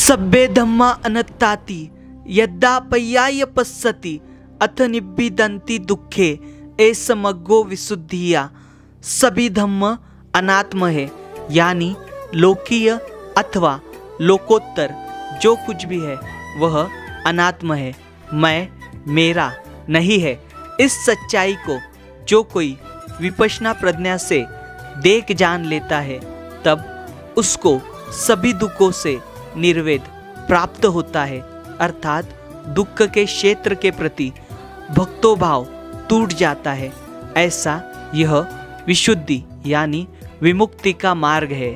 सब्बे धम्मा अनत्ताति यद्दा पर्याय पश्यति अथ निब्बिदन्ति दुखे ए समग्गो विशुद्धिया। सभी धम्म अनात्म है, यानी लोकीय अथवा लोकोत्तर जो कुछ भी है वह अनात्म है, मैं मेरा नहीं है। इस सच्चाई को जो कोई विपश्यना प्रज्ञा से देख जान लेता है तब उसको सभी दुखों से निर्वेद प्राप्त होता है, अर्थात दुख के क्षेत्र के प्रति भक्तो भाव टूट जाता है। ऐसा यह विशुद्धि यानी विमुक्ति का मार्ग है।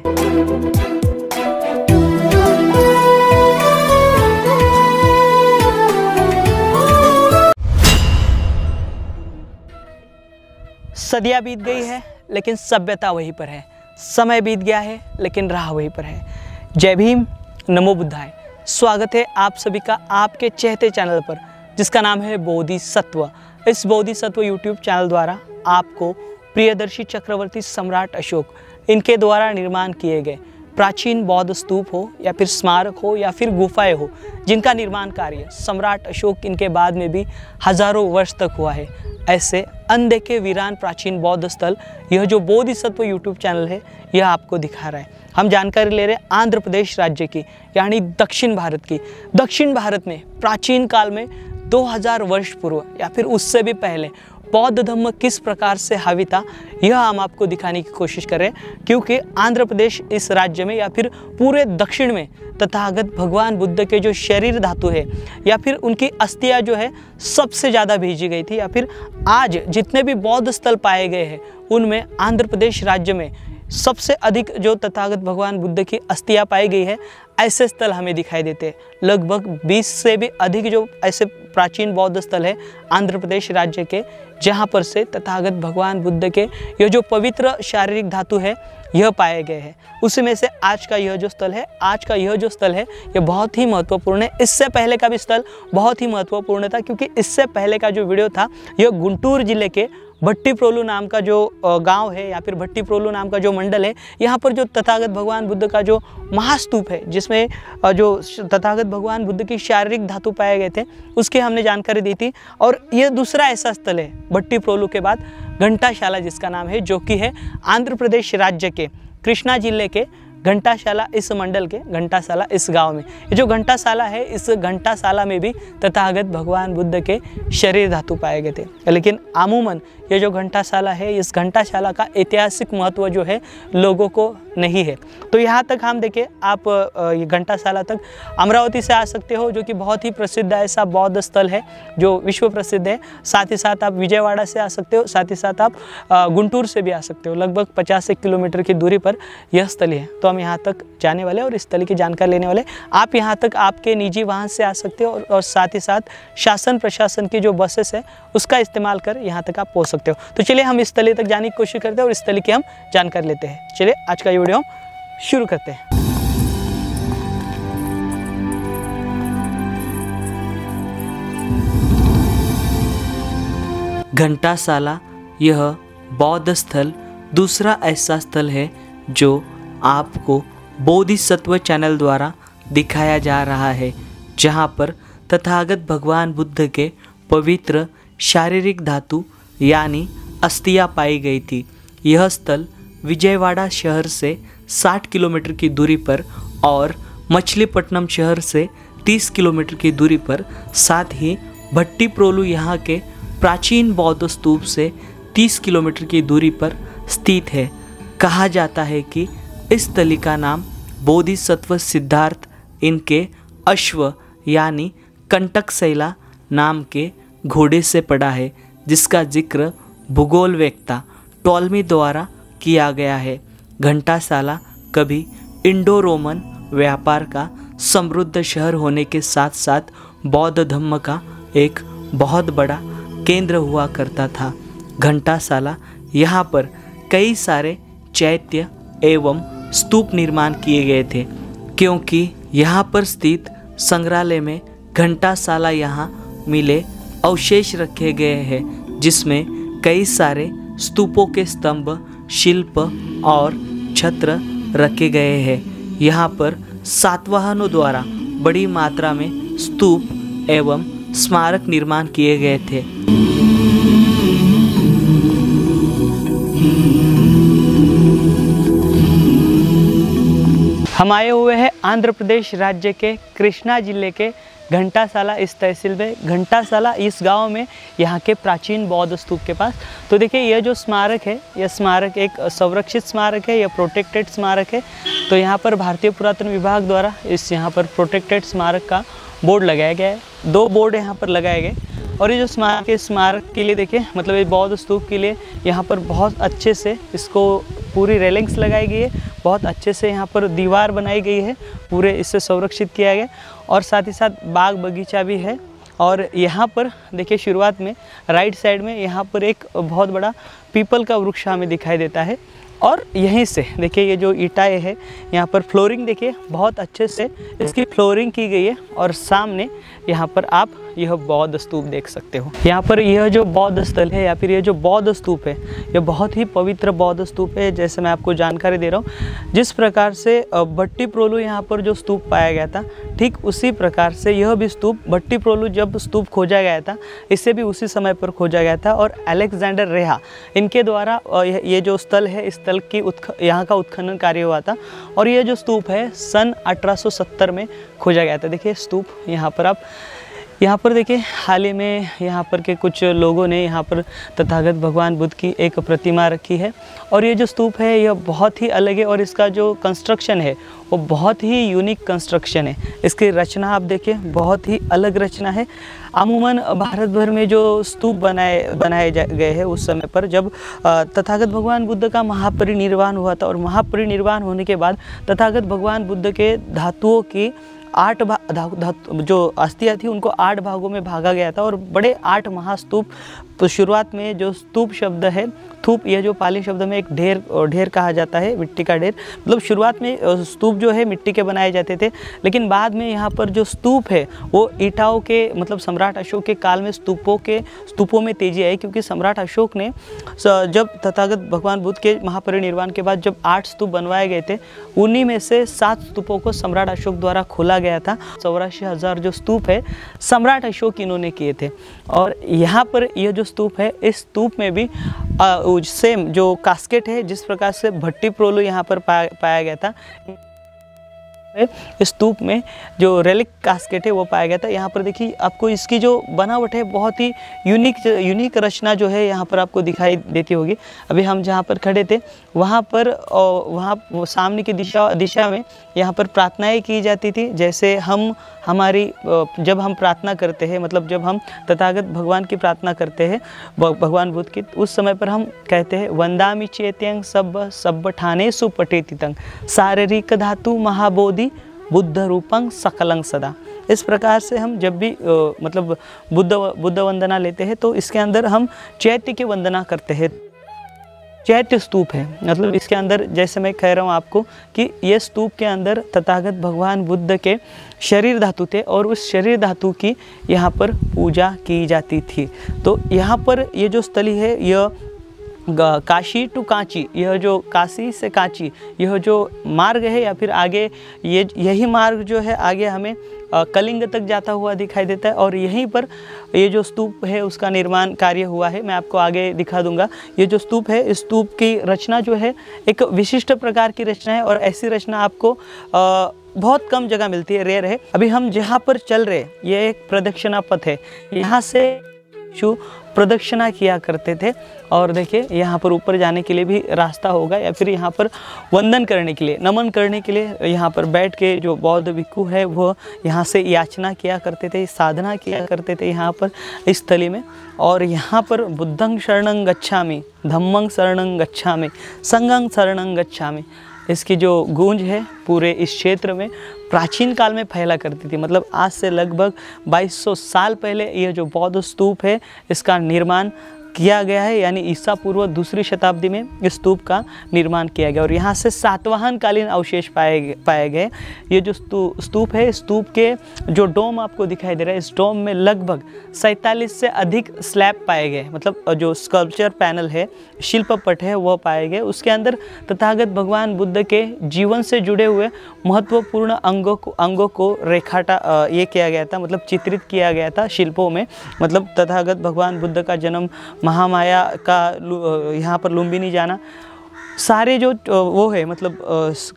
सदियां बीत गई है लेकिन सभ्यता वहीं पर है, समय बीत गया है लेकिन राह वहीं पर है। जय भीम, नमो बुद्धाय। स्वागत है आप सभी का आपके चहते चैनल पर जिसका नाम है बोधिसत्व। इस बोधिसत्व यूट्यूब चैनल द्वारा आपको प्रियदर्शी चक्रवर्ती सम्राट अशोक इनके द्वारा निर्माण किए गए प्राचीन बौद्ध स्तूप हो या फिर स्मारक हो या फिर गुफाएं हो, जिनका निर्माण कार्य सम्राट अशोक इनके बाद में भी हजारों वर्ष तक हुआ है, ऐसे अनदेखे वीरान प्राचीन बौद्ध स्थल यह जो बोधिसत्व यूट्यूब चैनल है यह आपको दिखा रहा है। हम जानकारी ले रहे हैं आंध्र प्रदेश राज्य की यानी दक्षिण भारत की। दक्षिण भारत में प्राचीन काल में 2000 वर्ष पूर्व या फिर उससे भी पहले बौद्ध धर्म किस प्रकार से हावी था यह हम आपको दिखाने की कोशिश कर रहे हैं, क्योंकि आंध्र प्रदेश इस राज्य में या फिर पूरे दक्षिण में तथागत भगवान बुद्ध के जो शरीर धातु है या फिर उनकी अस्थियां जो है सबसे ज़्यादा भेजी गई थी, या फिर आज जितने भी बौद्ध स्थल पाए गए हैं उनमें आंध्र प्रदेश राज्य में सबसे अधिक जो तथागत भगवान बुद्ध की अस्थियां पाई गई है ऐसे स्थल हमें दिखाई देते हैं। लगभग 20 से भी अधिक जो ऐसे प्राचीन बौद्ध स्थल है आंध्र प्रदेश राज्य के, जहाँ पर से तथागत भगवान बुद्ध के यह जो पवित्र शारीरिक धातु है यह पाए गए हैं। उसी में से आज का यह जो स्थल है यह बहुत ही महत्वपूर्ण है। इससे पहले का भी स्थल बहुत ही महत्वपूर्ण था, क्योंकि इससे पहले का जो वीडियो था यह गुंटूर जिले के भट्टीप्रोलु नाम का जो गांव है या फिर भट्टीप्रोलु नाम का जो मंडल है, यहाँ पर जो तथागत भगवान बुद्ध का जो महास्तूप है जिसमें जो तथागत भगवान बुद्ध की शारीरिक धातु पाए गए थे उसकी हमने जानकारी दी थी। और यह दूसरा ऐसा स्थल है भट्टीप्रोलु के बाद घंटाशाला जिसका नाम है, जो कि है आंध्र प्रदेश राज्य के कृष्णा जिले के घंटाशाला इस मंडल के घंटाशाला इस गांव में। ये जो घंटाशाला है इस घंटाशाला में भी तथागत भगवान बुद्ध के शरीर धातु पाए गए थे। लेकिन अमूमन ये जो घंटाशाला है इस घंटाशाला का ऐतिहासिक महत्व जो है लोगों को नहीं है। तो यहाँ तक हम देखें, आप ये घंटाशाला तक अमरावती से आ सकते हो, जो कि बहुत ही प्रसिद्ध ऐसा बौद्ध स्थल है जो विश्व प्रसिद्ध है। साथ ही साथ आप विजयवाड़ा से आ सकते हो, साथ ही साथ आप गुंटूर से भी आ सकते हो। लगभग 50 किलोमीटर की दूरी पर यह स्थल है। तो हम यहाँ तक जाने वाले और इस स्थल की जानकारी लेने वाले। आप यहाँ तक आपके निजी वाहन से आ सकते हो और साथ ही साथ शासन प्रशासन की जो बसेस है उसका इस्तेमाल कर यहाँ तक आप पहुँच सकते हो। तो चलिए हम इस स्थल तक जाने की कोशिश करते हैं और इस स्थल की हम जानकारी लेते हैं। चलिए आज का वीडियो हम शुरू करते हैं। घंटाशाला यह बौद्ध स्थल दूसरा ऐसा स्थल है जो आपको बोधिसत्व चैनल द्वारा दिखाया जा रहा है, जहाँ पर तथागत भगवान बुद्ध के पवित्र शारीरिक धातु यानी अस्थियां पाई गई थी। यह स्थल विजयवाड़ा शहर से 60 किलोमीटर की दूरी पर और मछलीपट्टनम शहर से 30 किलोमीटर की दूरी पर, साथ ही भट्टीप्रोलु यहाँ के प्राचीन बौद्ध स्तूप से 30 किलोमीटर की दूरी पर स्थित है। कहा जाता है कि इस स्थली का नाम बोधिसत्व सिद्धार्थ इनके अश्व यानी कंटकशैला नाम के घोड़े से पड़ा है, जिसका जिक्र भूगोलवेत्ता टॉलमी द्वारा किया गया है। घंटाशाला कभी इंडो रोमन व्यापार का समृद्ध शहर होने के साथ साथ बौद्ध धर्म का एक बहुत बड़ा केंद्र हुआ करता था। घंटाशाला यहाँ पर कई सारे चैत्य एवं स्तूप निर्माण किए गए थे, क्योंकि यहाँ पर स्थित संग्रहालय में घंटाशाला यहाँ मिले अवशेष रखे गए हैं, जिसमें कई सारे स्तूपों के स्तंभ, शिल्प और छत्र रखे गए हैं। यहाँ पर सातवाहनों द्वारा बड़ी मात्रा में स्तूप एवं स्मारक निर्माण किए गए थे। हम आए हुए हैं आंध्र प्रदेश राज्य के कृष्णा जिले के घंटासाला इस तहसील में, घंटासाला इस गांव में, यहाँ के प्राचीन बौद्ध स्तूप के पास। तो देखिए यह जो स्मारक है, यह स्मारक एक संरक्षित स्मारक है, यह प्रोटेक्टेड स्मारक है। तो यहाँ पर भारतीय पुरातन विभाग द्वारा इस यहाँ पर प्रोटेक्टेड स्मारक का बोर्ड लगाया गया है। 2 बोर्ड यहाँ पर लगाए गए। और ये जो स्मारक है, स्मारक के लिए देखिए मतलब ये बौद्ध स्तूप के लिए यहाँ पर बहुत अच्छे से इसको पूरी रेलिंग्स लगाई गई है, बहुत अच्छे से यहाँ पर दीवार बनाई गई है, पूरे इससे संरक्षित किया गया। और साथ ही साथ बाग बगीचा भी है। और यहाँ पर देखिए शुरुआत में राइट साइड में यहाँ पर एक बहुत बड़ा पीपल का वृक्ष हमें दिखाई देता है। और यहीं से देखिए ये जो ईंटें है, यहाँ पर फ्लोरिंग देखिए बहुत अच्छे से इसकी फ्लोरिंग की गई है। और सामने यहाँ पर आप यह बौद्ध स्तूप देख सकते हो। यहाँ पर यह जो बौद्ध स्थल है या फिर यह जो बौद्ध स्तूप है, यह बहुत ही पवित्र बौद्ध स्तूप है। जैसे मैं आपको जानकारी दे रहा हूँ, जिस प्रकार से भट्टीप्रोलु यहाँ पर जो स्तूप पाया गया था, ठीक उसी प्रकार से यह भी स्तूप, भट्टीप्रोलु जब स्तूप खोजा गया था, इसे भी उसी समय पर खोजा गया था। और अलेक्जेंडर रेहा इनके द्वारा ये जो स्थल है, इस स्थल की यहाँ का उत्खनन कार्य हुआ था। और ये जो स्तूप है सन 1870 में खोजा गया था। देखिए स्तूप यहाँ पर देखिए हाल ही में यहाँ पर के कुछ लोगों ने यहाँ पर तथागत भगवान बुद्ध की एक प्रतिमा रखी है। और ये जो स्तूप है यह बहुत ही अलग है और इसका जो कंस्ट्रक्शन है वो बहुत ही यूनिक कंस्ट्रक्शन है। इसकी रचना आप देखिए बहुत ही अलग रचना है। अमूमन भारत भर में जो स्तूप बनाए गए हैं उस समय पर जब तथागत भगवान बुद्ध का महापरिनिर्वाण हुआ था, और महापरिनिर्वाण होने के बाद तथागत भगवान बुद्ध के धातुओं की 8 जो अस्थियाँ थी उनको 8 भागों में भागा गया था। और बड़े 8 महास्तूप, तो शुरुआत में जो स्तूप शब्द है, थूप, यह जो पाली शब्द में एक ढेर कहा जाता है, मिट्टी का ढेर। मतलब शुरुआत में स्तूप जो है मिट्टी के बनाए जाते थे, लेकिन बाद में यहाँ पर जो स्तूप है वो ईंटों के, मतलब सम्राट अशोक के काल में स्तूपों में तेजी आई। क्योंकि सम्राट अशोक ने जब तथागत भगवान बुद्ध के महापरिनिर्वाण के बाद जब 8 स्तूप बनवाए गए थे, उन्हीं में से 7 स्तूपों को सम्राट अशोक द्वारा खोला गया था। 84,000 जो स्तूप है सम्राट अशोक इन्होंने किए थे। और यहाँ पर यह जो स्तूप है, इस स्तूप में भी सेम जो कास्केट है, जिस प्रकार से भट्टीप्रोलु यहाँ पर पाया गया था, इस स्तूप में जो रेलिक कास्केट है वो पाया गया था। यहाँ पर देखिए आपको इसकी जो बनावट है बहुत ही यूनिक रचना जो है यहाँ पर आपको दिखाई देती होगी। अभी हम जहाँ पर खड़े थे वहाँ पर सामने की दिशा में यहाँ पर प्रार्थनाएं की जाती थी। जैसे जब हम प्रार्थना करते हैं, मतलब जब हम तथागत भगवान की प्रार्थना करते हैं, भगवान बुद्ध की, उस समय पर हम कहते हैं वंदामि चेत्यंग सब ठानेषु पठेतितं शारीरिक धातु महाबोधि बुद्ध रूपं सकलं सदा। इस प्रकार से हम जब भी मतलब बुद्ध वंदना लेते हैं तो इसके अंदर हम चैत्य की वंदना करते हैं। चैत्य स्तूप है, मतलब इसके अंदर, जैसे मैं कह रहा हूँ आपको कि ये स्तूप के अंदर तथागत भगवान बुद्ध के शरीर धातु थे और उस शरीर धातु की यहाँ पर पूजा की जाती थी। तो यहाँ पर ये जो स्थली है, यह काशी टू कांची, यह जो काशी से कांची, यह जो मार्ग है या फिर आगे यही मार्ग जो है आगे हमें कलिंग तक जाता हुआ दिखाई देता है। और यहीं पर ये जो स्तूप है उसका निर्माण कार्य हुआ है। मैं आपको आगे दिखा दूंगा। ये जो स्तूप है, इस स्तूप की रचना जो है एक विशिष्ट प्रकार की रचना है और ऐसी रचना आपको बहुत कम जगह मिलती है, रेयर है। अभी हम जहाँ पर चल रहे हैं ये एक प्रदक्षिणा पथ है, यहाँ से प्रदक्षिणा किया करते थे। और देखिए यहाँ पर ऊपर जाने के लिए भी रास्ता होगा, या फिर यहाँ पर वंदन करने के लिए, नमन करने के लिए यहाँ पर बैठ के जो बौद्ध भिक्खु है वो यहाँ से याचना किया करते थे, साधना किया करते थे यहाँ पर इस स्थली में। और यहाँ पर बुद्धं शरणं गच्छामि, धम्मं शरणं गच्छामि, संघं शरणं गच्छामि, इसकी जो गूंज है पूरे इस क्षेत्र में प्राचीन काल में फैला करती थी। मतलब आज से लगभग 2200 साल पहले यह जो बौद्ध स्तूप है इसका निर्माण किया गया है, यानी ईसा पूर्व 2री शताब्दी में इस स्तूप का निर्माण किया गया और यहाँ से सातवाहन कालीन अवशेष पाए गए। ये जो स्तूप है, स्तूप के जो डोम आपको दिखाई दे रहा है, इस डोम में लगभग 47 से अधिक स्लैब पाए गए, मतलब जो स्कल्पचर पैनल है, शिल्पपट है, वह पाए गए। उसके अंदर तथागत भगवान बुद्ध के जीवन से जुड़े हुए महत्वपूर्ण अंगों को ये किया गया था, मतलब चित्रित किया गया था शिल्पों में। मतलब तथागत भगवान बुद्ध का जन्म, महामाया का यहाँ पर लुम्बिनी जाना, सारे जो वो है मतलब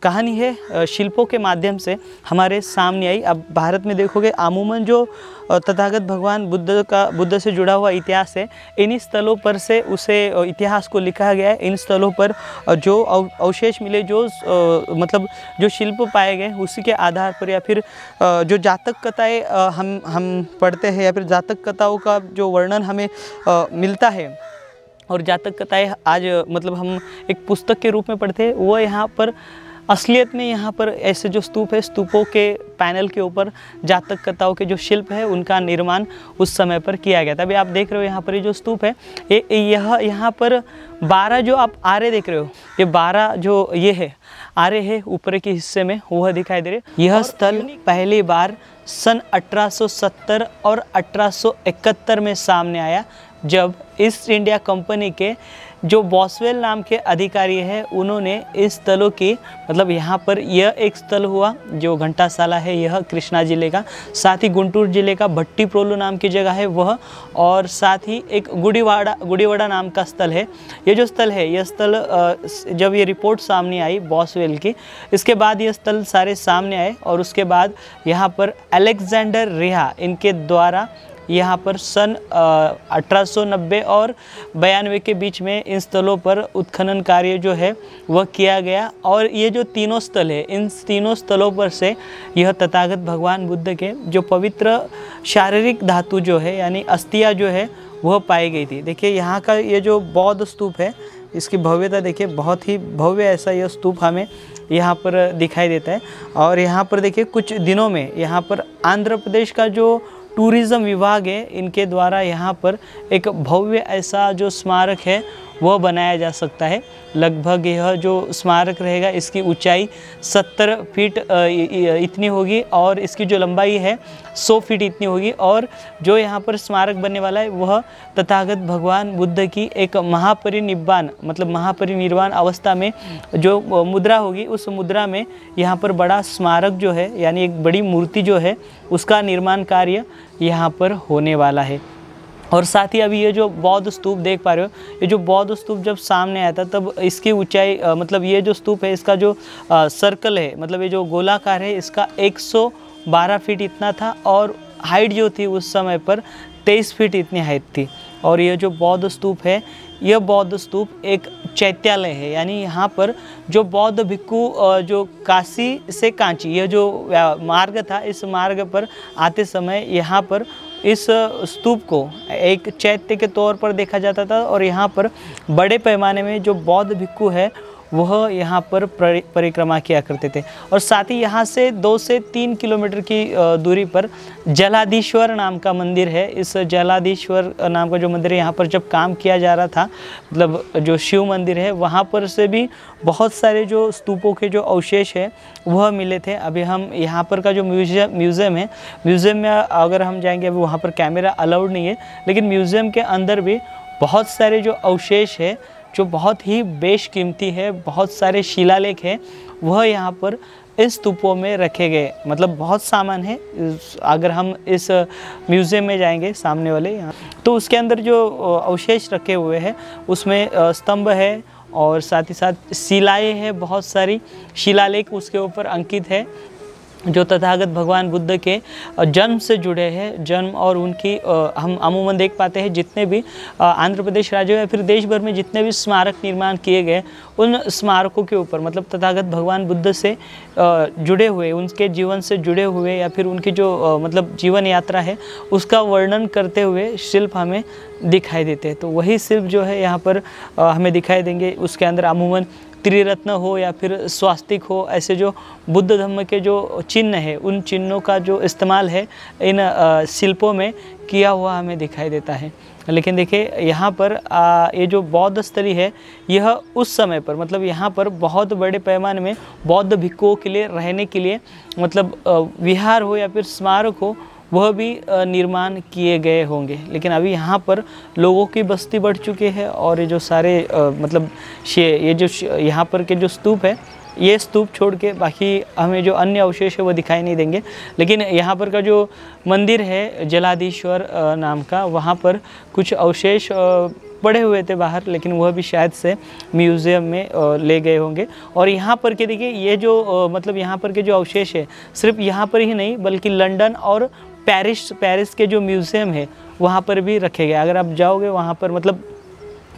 कहानी है शिल्पों के माध्यम से हमारे सामने आई। अब भारत में देखोगे अमूमन जो तथागत भगवान बुद्ध से जुड़ा हुआ इतिहास है, इन्हीं स्थलों पर से उसे इतिहास को लिखा गया है। इन स्थलों पर जो अवशेष मिले, जो मतलब जो शिल्प पाए गए, उसी के आधार पर या फिर जो जातक कथाएँ हम पढ़ते हैं या फिर जातक कथाओं का जो वर्णन हमें मिलता है और जातक कथाएँ आज मतलब हम एक पुस्तक के रूप में पढ़ते हैं, वो यहाँ पर असलियत में यहाँ पर ऐसे जो स्तूप है, स्तूपों के पैनल के ऊपर जातक कथाओं के जो शिल्प है उनका निर्माण उस समय पर किया गया था। अभी आप देख रहे हो यहाँ पर ये जो स्तूप है, यहाँ पर 12 जो आप आरे देख रहे हो, ये 12 जो ये है आरे है ऊपर के हिस्से में, वह दिखाई दे रहे। यह स्थल पहली बार सन 1870 और 1871 में सामने आया, जब ईस्ट इंडिया कंपनी के जो बॉसवेल नाम के अधिकारी हैं, उन्होंने इस स्थलों की मतलब यहाँ पर यह एक स्थल हुआ जो घंटासाला है, यह कृष्णा जिले का, साथ ही गुंटूर जिले का भट्टीप्रोलु नाम की जगह है वह, और साथ ही एक गुड़ीवाड़ा नाम का स्थल है। ये जो स्थल है, यह स्थल जब ये रिपोर्ट सामने आई बॉसवेल की, इसके बाद ये स्थल सारे सामने आए और उसके बाद यहाँ पर अलेक्जेंडर रिहा इनके द्वारा यहाँ पर सन 1890 और 92 के बीच में इन स्थलों पर उत्खनन कार्य जो है वह किया गया। और ये जो तीनों स्थल है, इन तीनों स्थलों पर से यह तथागत भगवान बुद्ध के जो पवित्र शारीरिक धातु जो है यानी अस्थियाँ जो है वह पाई गई थी। देखिए यहाँ का ये जो बौद्ध स्तूप है, इसकी भव्यता देखिए, बहुत ही भव्य ऐसा यह स्तूप हमें यहाँ पर दिखाई देता है। और यहाँ पर देखिए कुछ दिनों में यहाँ पर आंध्र प्रदेश का जो टूरिज़्म विभाग है, इनके द्वारा यहाँ पर एक भव्य ऐसा जो स्मारक है वह बनाया जा सकता है। लगभग यह जो स्मारक रहेगा, इसकी ऊंचाई 70 फीट इतनी होगी और इसकी जो लंबाई है 100 फीट इतनी होगी। और जो यहाँ पर स्मारक बनने वाला है वह तथागत भगवान बुद्ध की एक महापरिनिर्वाण अवस्था में जो मुद्रा होगी, उस मुद्रा में यहाँ पर बड़ा स्मारक जो है यानी एक बड़ी मूर्ति जो है उसका निर्माण कार्य यहाँ पर होने वाला है। और साथ ही अभी ये जो बौद्ध स्तूप देख पा रहे हो, ये जो बौद्ध स्तूप जब सामने आया था तब इसकी ऊंचाई मतलब ये जो स्तूप है इसका जो सर्कल है, मतलब ये जो गोलाकार है, इसका 112 फीट इतना था और हाइट जो थी उस समय पर 23 फीट इतनी हाइट थी। और ये जो बौद्ध स्तूप है, यह बौद्ध स्तूप एक चैत्यालय है, यानी यहाँ पर जो बौद्ध भिक्खु जो काशी से कांची यह जो मार्ग था, इस मार्ग पर आते समय यहाँ पर इस स्तूप को एक चैत्य के तौर पर देखा जाता था और यहाँ पर बड़े पैमाने में जो बौद्ध भिक्खु है वह यहाँ पर परिक्रमा किया करते थे। और साथ ही यहाँ से 2 से 3 किलोमीटर की दूरी पर जलाधीश्वर नाम का मंदिर है। इस जलाधीश्वर नाम का जो मंदिर है, यहाँ पर जब काम किया जा रहा था, मतलब जो शिव मंदिर है, वहाँ पर से भी बहुत सारे जो स्तूपों के जो अवशेष है वह मिले थे। अभी हम यहाँ पर का जो म्यूज़ियम है, म्यूज़ियम में अगर हम जाएंगे, अभी वहाँ पर कैमरा अलाउड नहीं है, लेकिन म्यूज़ियम के अंदर भी बहुत सारे जो अवशेष है जो बहुत ही बेशकीमती है, बहुत सारे शिलालेख हैं, वह यहाँ पर इस स्तूपों में रखे गए। मतलब बहुत सामान है। अगर हम इस म्यूज़ियम में जाएंगे सामने वाले यहाँ, तो उसके अंदर जो अवशेष रखे हुए हैं उसमें स्तंभ है और साथ ही साथ शिलाएँ हैं, बहुत सारी शिलालेख उसके ऊपर अंकित है जो तथागत भगवान बुद्ध के जन्म से जुड़े हैं। जन्म और उनकी हम अमूमन देख पाते हैं जितने भी आंध्र प्रदेश राज्य या फिर देश भर में जितने भी स्मारक निर्माण किए गए, उन स्मारकों के ऊपर मतलब तथागत भगवान बुद्ध से जुड़े हुए, उनके जीवन से जुड़े हुए या फिर उनकी जो मतलब जीवन यात्रा है उसका वर्णन करते हुए शिल्प हमें दिखाई देते हैं। तो वही शिल्प जो है यहाँ पर हमें दिखाई देंगे। उसके अंदर अमूमन त्रिरत्न हो या फिर स्वास्तिक हो, ऐसे जो बुद्ध धर्म के जो चिन्ह है उन चिन्हों का जो इस्तेमाल है इन शिल्पों में किया हुआ हमें दिखाई देता है। लेकिन देखिए यहाँ पर ये जो बौद्ध स्थली है यह उस समय पर मतलब यहाँ पर बहुत बड़े पैमाने में बौद्ध भिक्षुओं के लिए रहने के लिए मतलब विहार हो या फिर स्मारक हो वह भी निर्माण किए गए होंगे। लेकिन अभी यहाँ पर लोगों की बस्ती बढ़ चुकी है और ये जो सारे मतलब ये जो यहाँ पर के जो स्तूप है ये स्तूप छोड़ के बाकी हमें जो अन्य अवशेष है वो दिखाई नहीं देंगे। लेकिन यहाँ पर का जो मंदिर है जलाधीश्वर नाम का, वहाँ पर कुछ अवशेष पड़े हुए थे बाहर, लेकिन वह भी शायद से म्यूज़ियम में ले गए होंगे। और यहाँ पर के देखिए ये जो मतलब यहाँ पर के जो अवशेष है सिर्फ यहाँ पर ही नहीं बल्कि लंदन और पेरिस के जो म्यूज़ियम है वहाँ पर भी रखे गए। अगर आप जाओगे वहाँ पर मतलब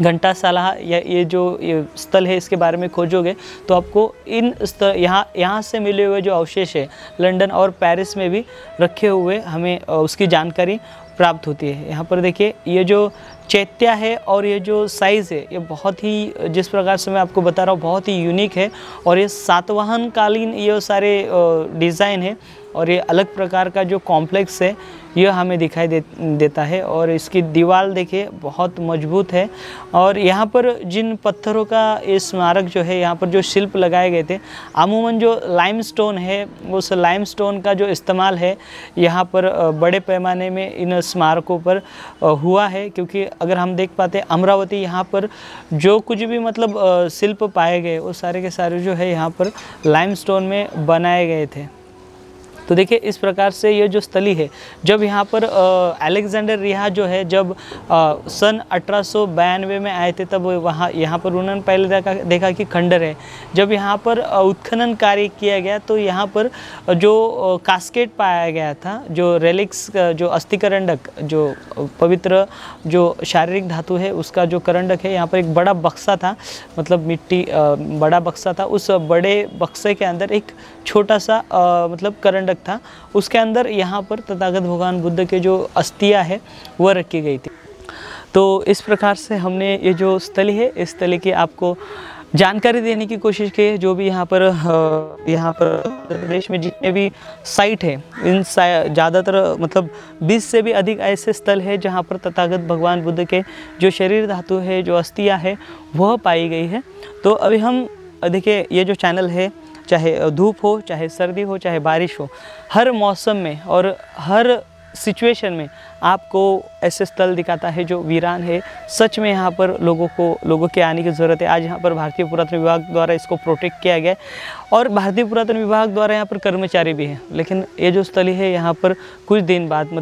घंटासाला या ये जो ये स्थल है इसके बारे में खोजोगे तो आपको इन यहाँ से मिले हुए जो अवशेष है लंदन और पेरिस में भी रखे हुए हमें उसकी जानकारी प्राप्त होती है। यहाँ पर देखिए ये जो चैत्या है और ये जो साइज़ है ये बहुत ही, जिस प्रकार से मैं आपको बता रहा हूँ, बहुत ही यूनिक है। और ये सातवाहन कालीन ये सारे डिज़ाइन है और ये अलग प्रकार का जो कॉम्प्लेक्स है यह हमें दिखाई देता है। और इसकी दीवार देखिए बहुत मजबूत है। और यहाँ पर जिन पत्थरों का ये स्मारक जो है यहाँ पर जो शिल्प लगाए गए थे अमूमन जो लाइमस्टोन है उस लाइमस्टोन का जो इस्तेमाल है यहाँ पर बड़े पैमाने में इन स्मारकों पर हुआ है। क्योंकि अगर हम देख पाते हैं अमरावती यहाँ पर जो कुछ भी मतलब शिल्प पाए गए वो सारे के सारे जो है यहाँ पर लाइमस्टोन में बनाए गए थे। तो देखिए इस प्रकार से ये जो स्थली है, जब यहाँ पर अलेक्जेंडर रिहा जो है जब सन 1892 में आए थे तब यहाँ पर उन्होंने पहले देखा कि खंडर है। जब यहाँ पर उत्खनन कार्य किया गया तो यहाँ पर जो कास्केट पाया गया था, जो रेलिक्स जो अस्थिकरंडक जो पवित्र जो शारीरिक धातु है उसका जो करंडक है, यहाँ पर एक बड़ा बक्सा था, मतलब मिट्टी बड़ा बक्सा था। उस बड़े बक्से के अंदर एक छोटा सा मतलब करंडक था, उसके अंदर यहाँ पर तथागत भगवान बुद्ध के जो अस्थियाँ है वह रखी गई थी। तो इस प्रकार से हमने ये जो स्थली है इस स्थली की आपको जानकारी देने की कोशिश की है। जो भी यहाँ पर प्रदेश में जितने भी साइट है इन ज़्यादातर मतलब 20 से भी अधिक ऐसे स्थल है जहाँ पर तथागत भगवान बुद्ध के जो शरीर धातु है, जो अस्थियाँ है वह पाई गई है। तो अभी हम देखिए ये जो चैनल है, चाहे धूप हो, चाहे सर्दी हो, चाहे बारिश हो, हर मौसम में और हर सिचुएशन में आपको ऐसे स्थल दिखाता है जो वीरान है। सच में यहाँ पर लोगों के आने की ज़रूरत है। आज यहाँ पर भारतीय पुरातन विभाग द्वारा इसको प्रोटेक्ट किया गया है और भारतीय पुरातन विभाग द्वारा यहाँ पर कर्मचारी भी हैं। लेकिन ये जो स्थली है यहाँ पर कुछ दिन बाद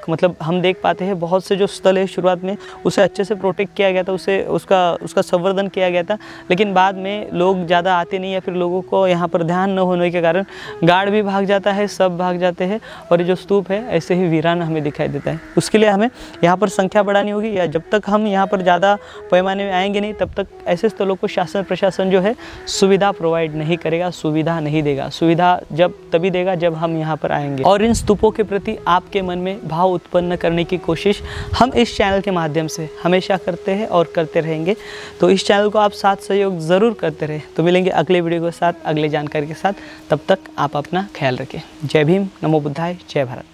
मतलब हम देख पाते हैं बहुत से जो स्थल है शुरुआत में उसे अच्छे से प्रोटेक्ट किया गया था, उसका संवर्धन किया गया था। लेकिन बाद में लोग ज़्यादा आते नहीं या फिर लोगों को यहाँ पर ध्यान न होने के कारण गार्ड भी भाग जाता है, सब भाग जाते हैं और ये जो स्तूप है ऐसे ही वीरान हमें दिखाई देता है। उसके लिए हमें यहाँ पर संख्या बढ़ानी होगी, या जब तक हम यहाँ पर ज़्यादा पैमाने में आएंगे नहीं तब तक ऐसे स्थलों को शासन प्रशासन जो है सुविधा प्रोवाइड नहीं करेगा, सुविधा नहीं देगा। सुविधा जब तभी देगा जब हम यहाँ पर आएंगे। और इन स्तूपों के प्रति आपके मन में भाव उत्पन्न करने की कोशिश हम इस चैनल के माध्यम से हमेशा करते हैं और करते रहेंगे। तो इस चैनल को आप साथ सहयोग ज़रूर करते रहें। तो मिलेंगे अगले वीडियो के साथ, अगले जानकारी के साथ। तब तक आप अपना ख्याल रखें। जय भीम, नमो बुद्धाय, जय भारत।